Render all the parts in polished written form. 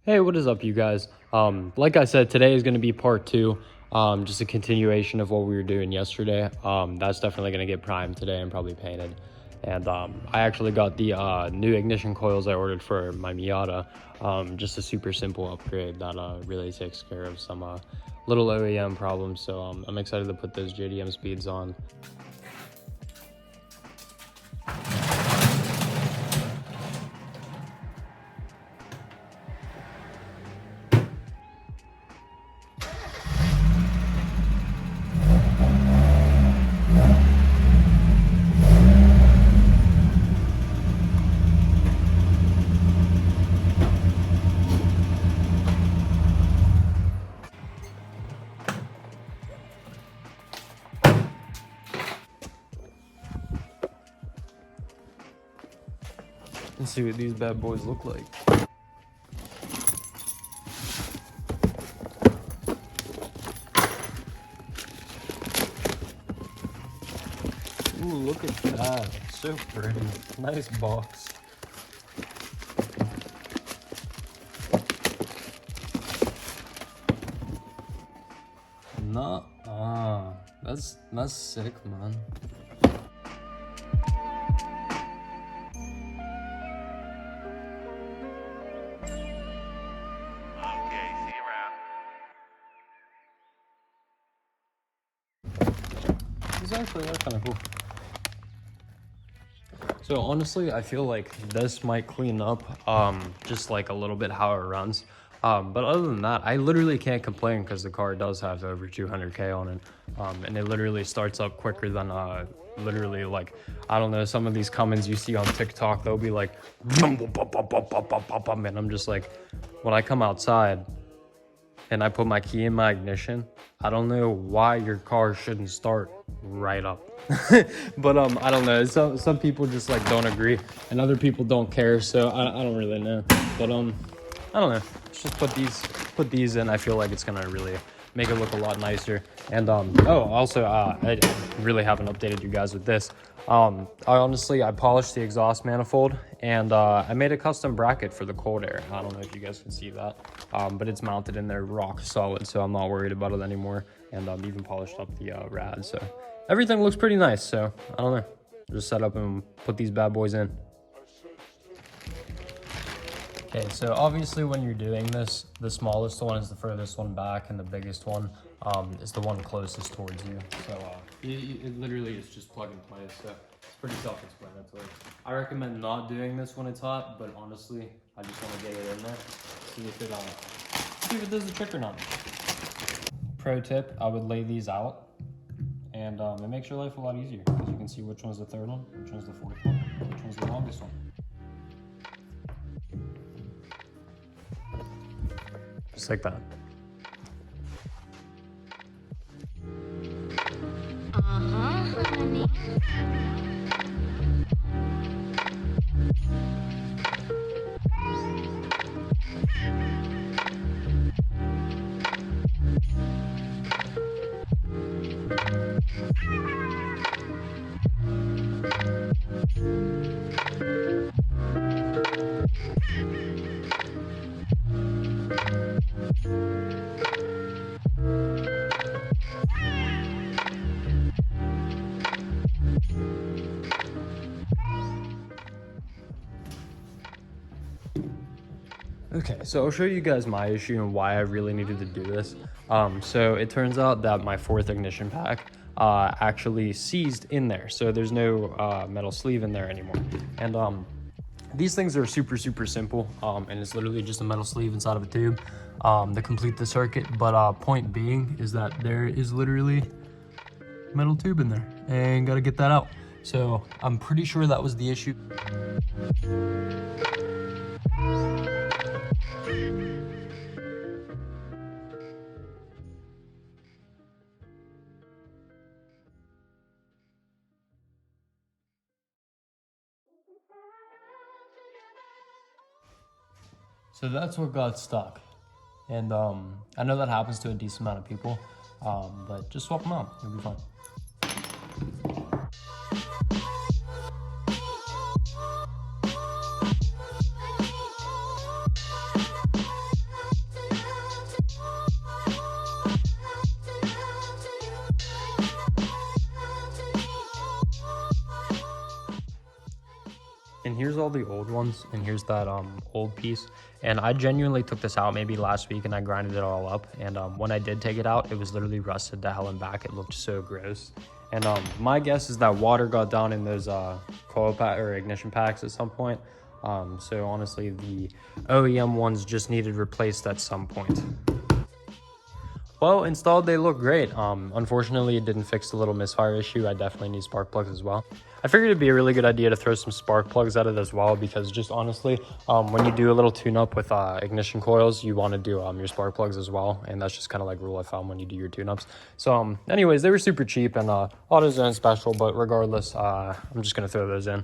Hey, what is up, you guys? Like I said, today is going to be part two, just a continuation of what we were doing yesterday. That's definitely going to get primed today and probably painted. And I actually got the new ignition coils I ordered for my Miata. Just a super simple upgrade that really takes care of some little OEM problems. So I'm excited to put those JDM speeds on. Let's see what these bad boys look like. Ooh, look at that. So pretty. Nice box. Nuh-uh. That's sick, man. Actually, that's kind of cool. So honestly, I feel like this might clean up just like a little bit how it runs. But other than that, I literally can't complain because the car does have over 200K on it. And it literally starts up quicker than literally, like, I don't know, some of these comments you see on TikTok, they'll be like, and I'm just like, when I come outside and I put my key in my ignition, I don't know why your car shouldn't start right up. But I don't know, some people just like don't agree and other people don't care, so I don't really know. But I don't know, let's just put these in. I feel like it's gonna really make it look a lot nicer. And oh, also I really haven't updated you guys with this. I polished the exhaust manifold, and I made a custom bracket for the cold air. I don't know if you guys can see that, but it's mounted in there rock solid, so I'm not worried about it anymore. And even polished up the rad, so everything looks pretty nice. So I don't know, just set up and put these bad boys in. Okay, so obviously when you're doing this, the smallest one is the furthest one back, and the biggest one is the one closest towards you. So it literally is just plug and play, so it's pretty self-explanatory. I recommend not doing this when it's hot, but honestly, I just want to get it in there, see if it does the trick or not. Pro tip, I would lay these out, and it makes your life a lot easier, because you can see which one's the third one, which one's the fourth one, which one's the longest one. Just like that. Honey. Okay, so I'll show you guys my issue and why I really needed to do this. So it turns out that my fourth ignition pack actually seized in there. So there's no metal sleeve in there anymore. And these things are super simple. And it's literally just a metal sleeve inside of a tube to complete the circuit. But point being is that there is literally a metal tube in there, and gotta get that out. So I'm pretty sure that was the issue. So that's what got stuck. And I know that happens to a decent amount of people, but just swap them out, it'll be fine. all the old ones, and here's that old piece. And I genuinely took this out maybe last week, and I grinded it all up. And when I did take it out, it was literally rusted to hell and back. It looked so gross. And my guess is that water got down in those coil pack or ignition packs at some point. So honestly, the OEM ones just needed replaced at some point. Well, installed, they look great. Unfortunately, it didn't fix the little misfire issue. I definitely need spark plugs as well. I figured it'd be a really good idea to throw some spark plugs at it as well, because just honestly, when you do a little tune-up with ignition coils, you want to do your spark plugs as well, and that's just kind of like rule of thumb when you do your tune-ups. So anyways, they were super cheap, and AutoZone special, but regardless, I'm just going to throw those in.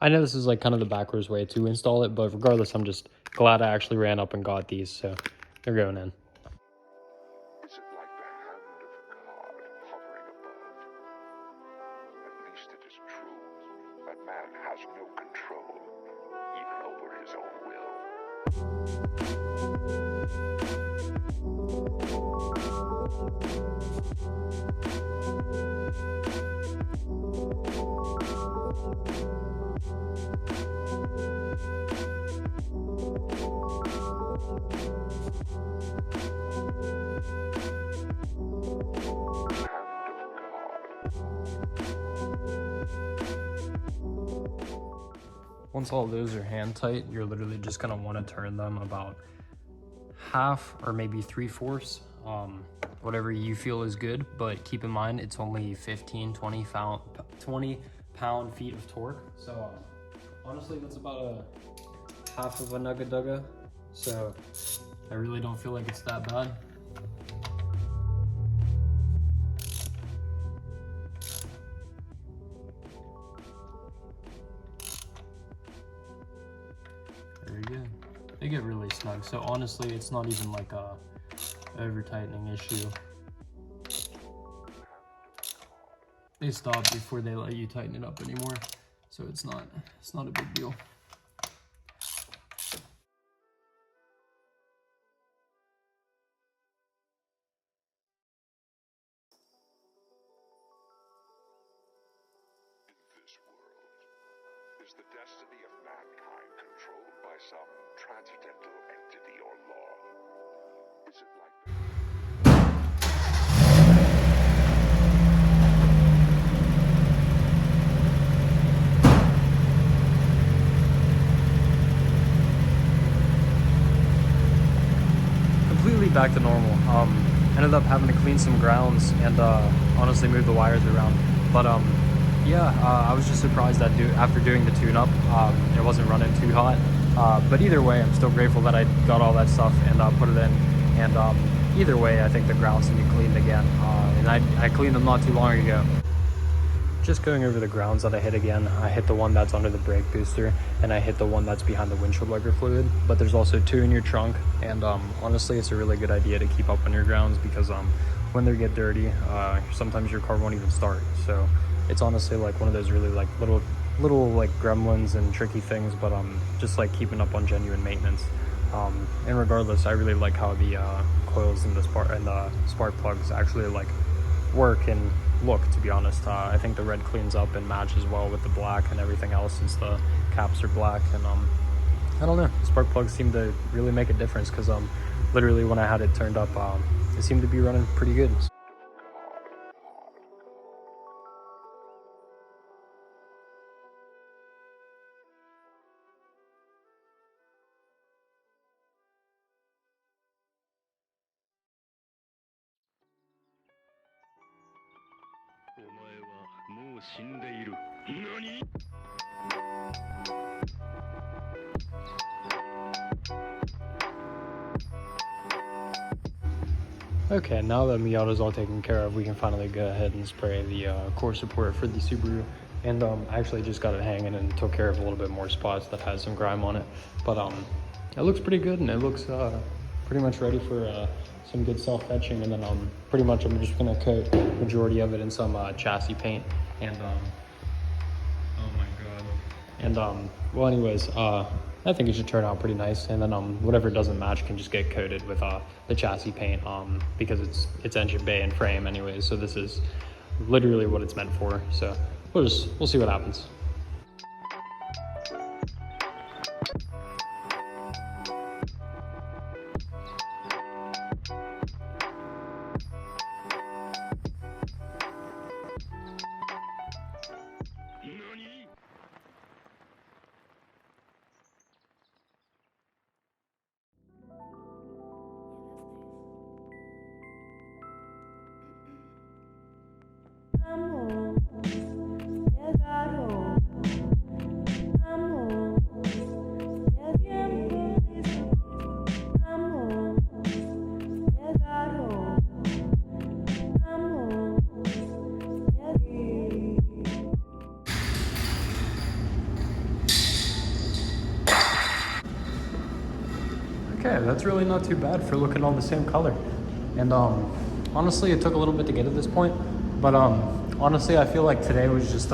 I know this is like kind of the backwards way to install it, but regardless, I'm just glad I actually ran up and got these, so they're going in. Is it like the hand of God hovering above? At least it is true that man has no control, even over his own will. Once all those are hand tight, you're literally just gonna want to turn them about half or maybe 3/4, whatever you feel is good. But keep in mind, it's only 20 pound-feet of torque. So honestly, that's about a half of a nugga dugga. So I really don't feel like it's that bad. There you go. They get really snug. So honestly, it's not even like a over tightening issue. They stop before they let you tighten it up anymore. So it's not a big deal. Is the destiny of mankind controlled by some transcendental entity or law? Is it like Completely back to normal. Ended up having to clean some grounds and honestly move the wires around. But yeah, I was just surprised that after doing the tune-up, it wasn't running too hot. But either way, I'm still grateful that I got all that stuff and put it in. And either way, I think the grounds need to be cleaned again. And I cleaned them not too long ago. Just going over the grounds that I hit again, I hit the one that's under the brake booster, and I hit the one that's behind the windshield wiper fluid. But there's also 2 in your trunk, and honestly, it's a really good idea to keep up on your grounds, because when they get dirty, sometimes your car won't even start. So it's honestly like one of those really like little like gremlins and tricky things, but just like keeping up on genuine maintenance. And regardless, I really like how the coils and the spark plugs actually like work and look, to be honest. I think the red cleans up and matches well with the black and everything else, since the caps are black. And I don't know, spark plugs seem to really make a difference, because literally when I had it turned up, it seemed to be running pretty good. Okay, now that Miata's all taken care of, we can finally go ahead and spray the core support for the Subaru. And I actually just got it hanging and took care of a little bit more spots that had some grime on it. But it looks pretty good, and it looks pretty much ready for some good self-etching. And then pretty much I'm just gonna coat majority of it in some chassis paint. And oh my god. And well, anyways, I think it should turn out pretty nice. And then whatever doesn't match can just get coated with the chassis paint, because it's engine bay and frame anyways. So this is literally what it's meant for. So we'll see what happens. Okay, that's really not too bad for looking all the same color. And honestly, it took a little bit to get to this point, but honestly, I feel like today was just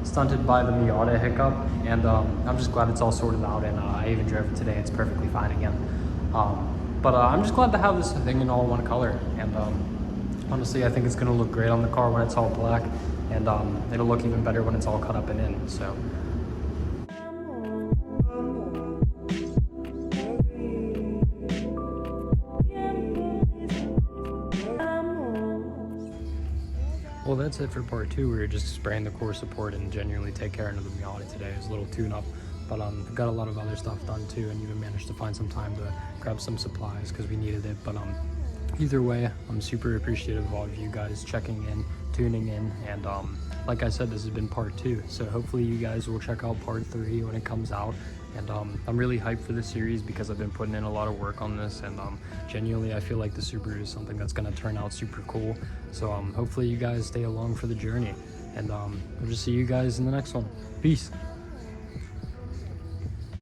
stunted by the Miata hiccup, and I'm just glad it's all sorted out, and I even drove it today. It's perfectly fine again. But I'm just glad to have this thing in all one color, and honestly, I think it's gonna look great on the car when it's all black, and it'll look even better when it's all cut up and in, so. Well, that's it for part 2. We were just spraying the core support and genuinely take care of the Miata today. It was a little tune-up, but got a lot of other stuff done too, and even managed to find some time to grab some supplies because we needed it. But either way, I'm super appreciative of all of you guys checking in, tuning in, and like I said, this has been part 2, so hopefully you guys will check out part 3 when it comes out. And I'm really hyped for this series because I've been putting in a lot of work on this, and genuinely I feel like the Subaru is something that's going to turn out super cool. So hopefully you guys stay along for the journey, and we'll just see you guys in the next one. Peace.